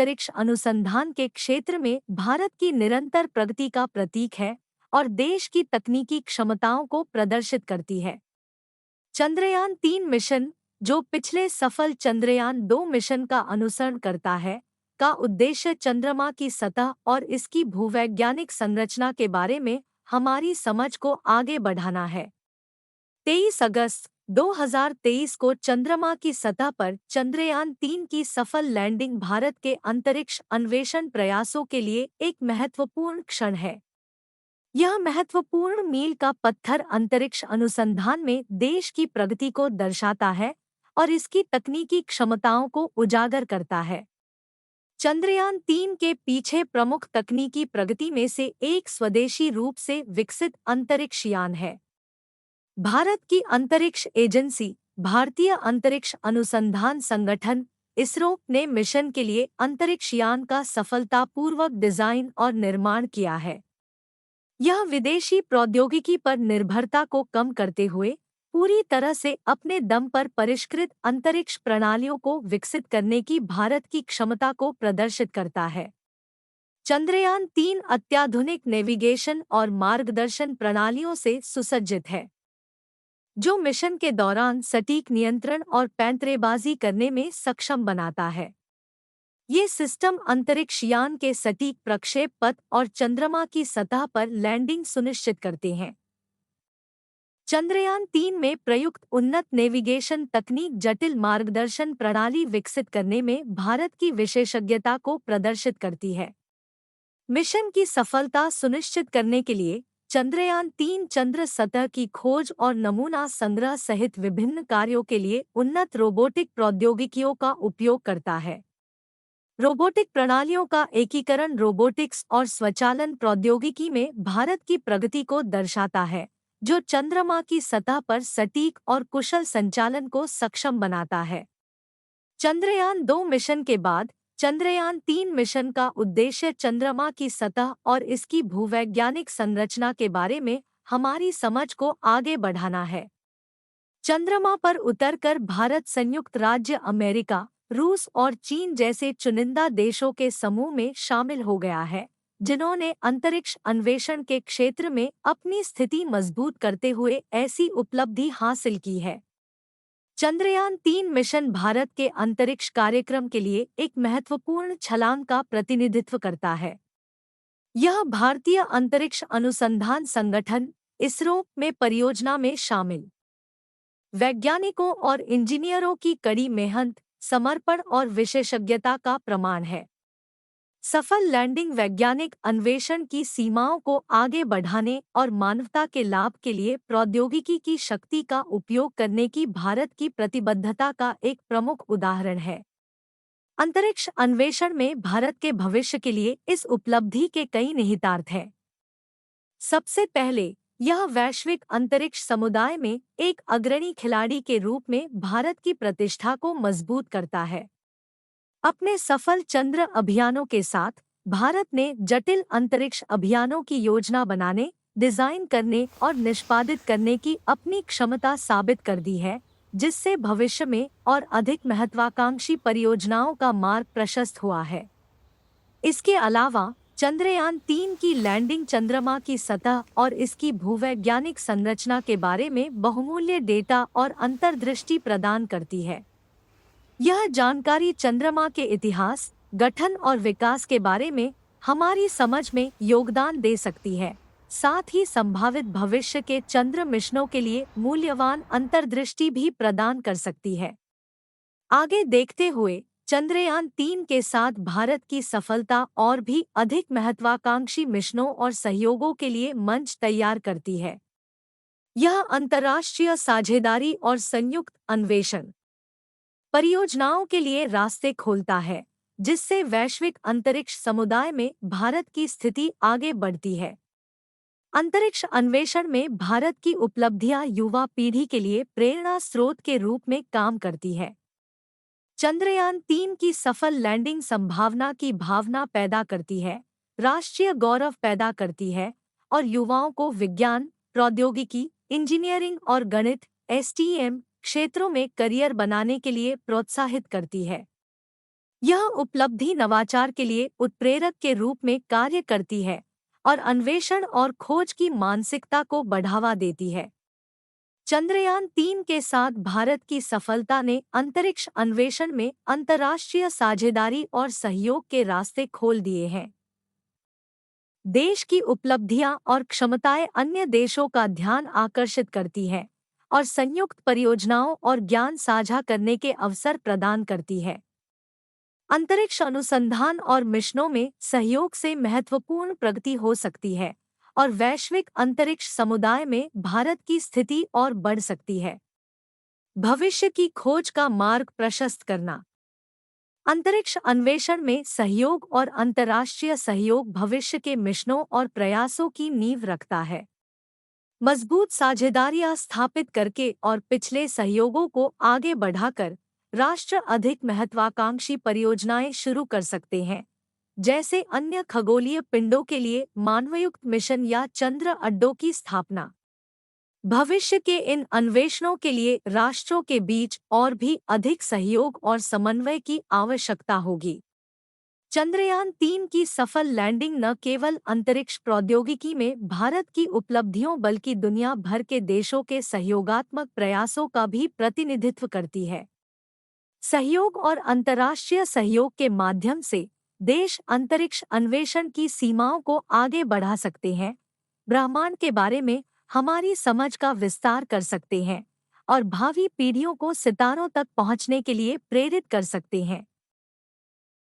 अंतरिक्ष अनुसंधान के क्षेत्र में भारत की निरंतर प्रगति का प्रतीक है और देश की तकनीकी क्षमताओं को प्रदर्शित करती है। चंद्रयान 3 मिशन, जो पिछले सफल चंद्रयान 2 मिशन का अनुसरण करता है, का उद्देश्य चंद्रमा की सतह और इसकी भूवैज्ञानिक संरचना के बारे में हमारी समझ को आगे बढ़ाना है। 23 अगस्त 2023 को चंद्रमा की सतह पर चंद्रयान 3 की सफल लैंडिंग भारत के अंतरिक्ष अन्वेषण प्रयासों के लिए एक महत्वपूर्ण क्षण है। यह महत्वपूर्ण मील का पत्थर अंतरिक्ष अनुसंधान में देश की प्रगति को दर्शाता है और इसकी तकनीकी क्षमताओं को उजागर करता है। चंद्रयान 3 के पीछे प्रमुख तकनीकी प्रगति में से एक स्वदेशी रूप से विकसित अंतरिक्ष यान है। भारत की अंतरिक्ष एजेंसी, भारतीय अंतरिक्ष अनुसंधान संगठन इसरो ने मिशन के लिए अंतरिक्ष यान का सफलतापूर्वक डिजाइन और निर्माण किया है। यह विदेशी प्रौद्योगिकी पर निर्भरता को कम करते हुए पूरी तरह से अपने दम पर परिष्कृत अंतरिक्ष प्रणालियों को विकसित करने की भारत की क्षमता को प्रदर्शित करता है। चंद्रयान 3 अत्याधुनिक नेविगेशन और मार्गदर्शन प्रणालियों से सुसज्जित है, जो मिशन के दौरान सटीक नियंत्रण और पैंतरेबाजी करने में सक्षम बनाता है। ये सिस्टम अंतरिक्ष यान के सटीक प्रक्षेप पथ और चंद्रमा की सतह पर लैंडिंग सुनिश्चित करते हैं। चंद्रयान 3 में प्रयुक्त उन्नत नेविगेशन तकनीक जटिल मार्गदर्शन प्रणाली विकसित करने में भारत की विशेषज्ञता को प्रदर्शित करती है। मिशन की सफलता सुनिश्चित करने के लिए चंद्रयान 3 चंद्र सतह की खोज और नमूना संग्रह सहित विभिन्न कार्यों के लिए उन्नत रोबोटिक प्रौद्योगिकियों का उपयोग करता है। रोबोटिक प्रणालियों का एकीकरण रोबोटिक्स और स्वचालन प्रौद्योगिकी में भारत की प्रगति को दर्शाता है, जो चंद्रमा की सतह पर सटीक और कुशल संचालन को सक्षम बनाता है। चंद्रयान 2 मिशन के बाद चंद्रयान 3 मिशन का उद्देश्य चंद्रमा की सतह और इसकी भूवैज्ञानिक संरचना के बारे में हमारी समझ को आगे बढ़ाना है। चंद्रमा पर उतरकर भारत संयुक्त राज्य अमेरिका, रूस और चीन जैसे चुनिंदा देशों के समूह में शामिल हो गया है, जिन्होंने अंतरिक्ष अन्वेषण के क्षेत्र में अपनी स्थिति मजबूत करते हुए ऐसी उपलब्धि हासिल की है। चंद्रयान 3 मिशन भारत के अंतरिक्ष कार्यक्रम के लिए एक महत्वपूर्ण छलांग का प्रतिनिधित्व करता है। यह भारतीय अंतरिक्ष अनुसंधान संगठन इसरो में परियोजना में शामिल वैज्ञानिकों और इंजीनियरों की कड़ी मेहनत, समर्पण और विशेषज्ञता का प्रमाण है। सफल लैंडिंग वैज्ञानिक अन्वेषण की सीमाओं को आगे बढ़ाने और मानवता के लाभ के लिए प्रौद्योगिकी की शक्ति का उपयोग करने की भारत की प्रतिबद्धता का एक प्रमुख उदाहरण है। अंतरिक्ष अन्वेषण में भारत के भविष्य के लिए इस उपलब्धि के कई निहितार्थ हैं। सबसे पहले, यह वैश्विक अंतरिक्ष समुदाय में एक अग्रणी खिलाड़ी के रूप में भारत की प्रतिष्ठा को मजबूत करता है। अपने सफल चंद्र अभियानों के साथ भारत ने जटिल अंतरिक्ष अभियानों की योजना बनाने, डिजाइन करने और निष्पादित करने की अपनी क्षमता साबित कर दी है, जिससे भविष्य में और अधिक महत्वाकांक्षी परियोजनाओं का मार्ग प्रशस्त हुआ है। इसके अलावा चंद्रयान 3 की लैंडिंग चंद्रमा की सतह और इसकी भूवैज्ञानिक संरचना के बारे में बहुमूल्य डेटा और अंतर्दृष्टि प्रदान करती है। यह जानकारी चंद्रमा के इतिहास, गठन और विकास के बारे में हमारी समझ में योगदान दे सकती है, साथ ही संभावित भविष्य के चंद्र मिशनों के लिए मूल्यवान अंतर्दृष्टि भी प्रदान कर सकती है। आगे देखते हुए चंद्रयान 3 के साथ भारत की सफलता और भी अधिक महत्वाकांक्षी मिशनों और सहयोगों के लिए मंच तैयार करती है। यह अंतर्राष्ट्रीय साझेदारी और संयुक्त अन्वेषण परियोजनाओं के लिए रास्ते खोलता है, जिससे वैश्विक अंतरिक्ष समुदाय में भारत की स्थिति आगे बढ़ती है। अंतरिक्ष अन्वेषण में भारत की उपलब्धियां युवा पीढ़ी के लिए प्रेरणा स्रोत के रूप में काम करती है। चंद्रयान 3 की सफल लैंडिंग संभावना की भावना पैदा करती है, राष्ट्रीय गौरव पैदा करती है और युवाओं को विज्ञान, प्रौद्योगिकी, इंजीनियरिंग और गणित (STEM) क्षेत्रों में करियर बनाने के लिए प्रोत्साहित करती है। यह उपलब्धि नवाचार के लिए उत्प्रेरक के रूप में कार्य करती है और अन्वेषण और खोज की मानसिकता को बढ़ावा देती है। चंद्रयान 3 के साथ भारत की सफलता ने अंतरिक्ष अन्वेषण में अंतर्राष्ट्रीय साझेदारी और सहयोग के रास्ते खोल दिए हैं। देश की उपलब्धियां और क्षमताएं अन्य देशों का ध्यान आकर्षित करती हैं और संयुक्त परियोजनाओं और ज्ञान साझा करने के अवसर प्रदान करती है। अंतरिक्ष अनुसंधान और मिशनों में सहयोग से महत्वपूर्ण प्रगति हो सकती है और वैश्विक अंतरिक्ष समुदाय में भारत की स्थिति और बढ़ सकती है। भविष्य की खोज का मार्ग प्रशस्त करना। अंतरिक्ष अन्वेषण में सहयोग और अंतर्राष्ट्रीय सहयोग भविष्य के मिशनों और प्रयासों की नींव रखता है। मजबूत साझेदारियां स्थापित करके और पिछले सहयोगों को आगे बढ़ाकर राष्ट्र अधिक महत्वाकांक्षी परियोजनाएं शुरू कर सकते हैं, जैसे अन्य खगोलीय पिंडों के लिए मानवयुक्त मिशन या चंद्र अड्डों की स्थापना। भविष्य के इन अन्वेषणों के लिए राष्ट्रों के बीच और भी अधिक सहयोग और समन्वय की आवश्यकता होगी। चंद्रयान 3 की सफल लैंडिंग न केवल अंतरिक्ष प्रौद्योगिकी में भारत की उपलब्धियों बल्कि दुनिया भर के देशों के सहयोगात्मक प्रयासों का भी प्रतिनिधित्व करती है। सहयोग और अंतर्राष्ट्रीय सहयोग के माध्यम से देश अंतरिक्ष अन्वेषण की सीमाओं को आगे बढ़ा सकते हैं, ब्रह्मांड के बारे में हमारी समझ का विस्तार कर सकते हैं और भावी पीढ़ियों को सितारों तक पहुंचने के लिए प्रेरित कर सकते हैं।